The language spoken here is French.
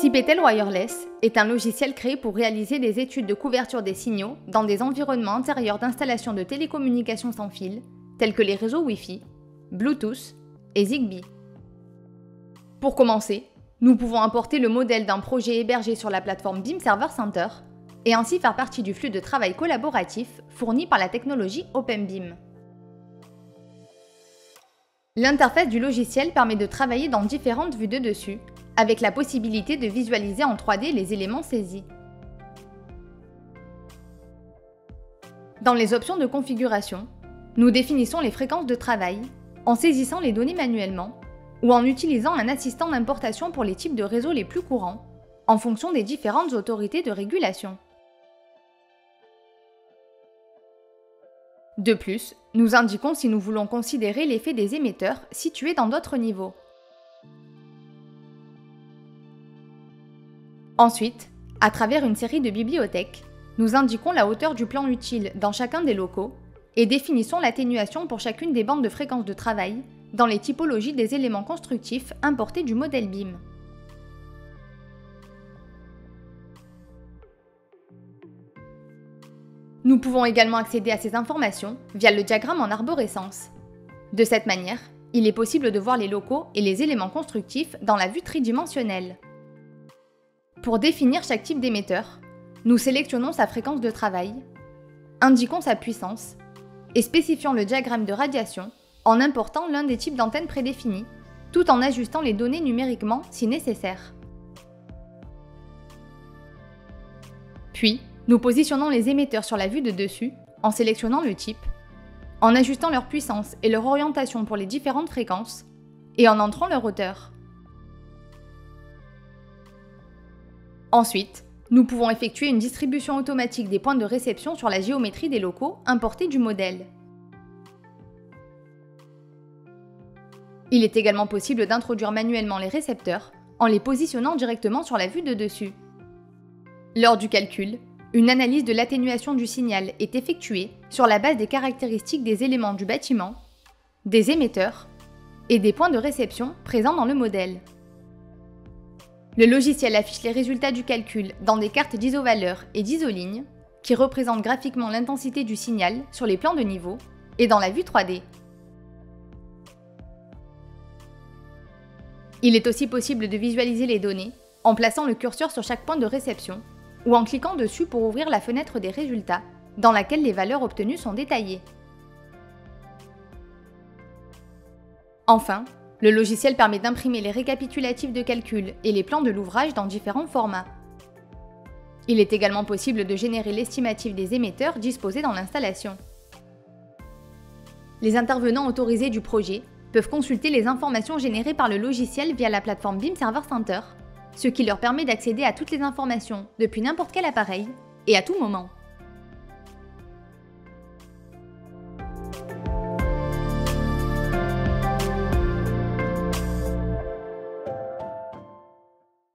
Cibetel Wireless est un logiciel créé pour réaliser des études de couverture des signaux dans des environnements intérieurs d'installations de télécommunications sans fil, tels que les réseaux Wi-Fi, Bluetooth et Zigbee. Pour commencer, nous pouvons importer le modèle d'un projet hébergé sur la plateforme BIM Server Center et ainsi faire partie du flux de travail collaboratif fourni par la technologie OpenBIM. L'interface du logiciel permet de travailler dans différentes vues de dessus, avec la possibilité de visualiser en 3D les éléments saisis. Dans les options de configuration, nous définissons les fréquences de travail en saisissant les données manuellement ou en utilisant un assistant d'importation pour les types de réseaux les plus courants, en fonction des différentes autorités de régulation. De plus, nous indiquons si nous voulons considérer l'effet des émetteurs situés dans d'autres niveaux. Ensuite, à travers une série de bibliothèques, nous indiquons la hauteur du plan utile dans chacun des locaux et définissons l'atténuation pour chacune des bandes de fréquences de travail dans les typologies des éléments constructifs importés du modèle BIM. Nous pouvons également accéder à ces informations via le diagramme en arborescence. De cette manière, il est possible de voir les locaux et les éléments constructifs dans la vue tridimensionnelle. Pour définir chaque type d'émetteur, nous sélectionnons sa fréquence de travail, indiquons sa puissance et spécifions le diagramme de radiation en important l'un des types d'antennes prédéfinis, tout en ajustant les données numériquement si nécessaire. Puis, nous positionnons les émetteurs sur la vue de dessus en sélectionnant le type, en ajustant leur puissance et leur orientation pour les différentes fréquences et en entrant leur hauteur. Ensuite, nous pouvons effectuer une distribution automatique des points de réception sur la géométrie des locaux importés du modèle. Il est également possible d'introduire manuellement les récepteurs en les positionnant directement sur la vue de dessus. Lors du calcul, une analyse de l'atténuation du signal est effectuée sur la base des caractéristiques des éléments du bâtiment, des émetteurs et des points de réception présents dans le modèle. Le logiciel affiche les résultats du calcul dans des cartes d'isovaleurs et d'isolignes qui représentent graphiquement l'intensité du signal sur les plans de niveau et dans la vue 3D. Il est aussi possible de visualiser les données en plaçant le curseur sur chaque point de réception ou en cliquant dessus pour ouvrir la fenêtre des résultats dans laquelle les valeurs obtenues sont détaillées. Enfin, le logiciel permet d'imprimer les récapitulatifs de calcul et les plans de l'ouvrage dans différents formats. Il est également possible de générer l'estimatif des émetteurs disposés dans l'installation. Les intervenants autorisés du projet peuvent consulter les informations générées par le logiciel via la plateforme BIM Server Center, ce qui leur permet d'accéder à toutes les informations depuis n'importe quel appareil et à tout moment.